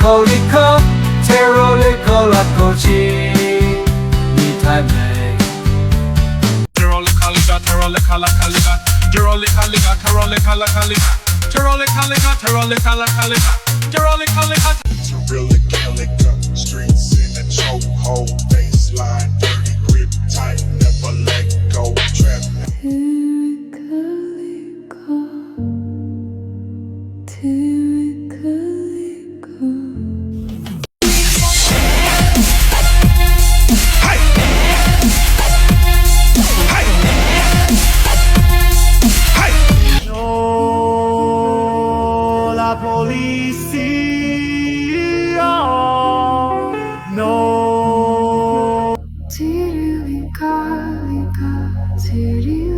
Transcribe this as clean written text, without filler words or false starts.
口立刻 Tero 立刻拉口气，你太美。Tero 立刻立刻 Tero 立刻拉克立刻 Tero 立刻立刻 Tero 立刻拉克立刻 Tero 立刻立刻 Tero 立刻拉克立刻 Tero 立刻立刻 Tero 立刻立刻 Streets in a chokehold, baseline, dirty grip tight, never let go. Trap. La policía, no. Tiri liga, liga, tiri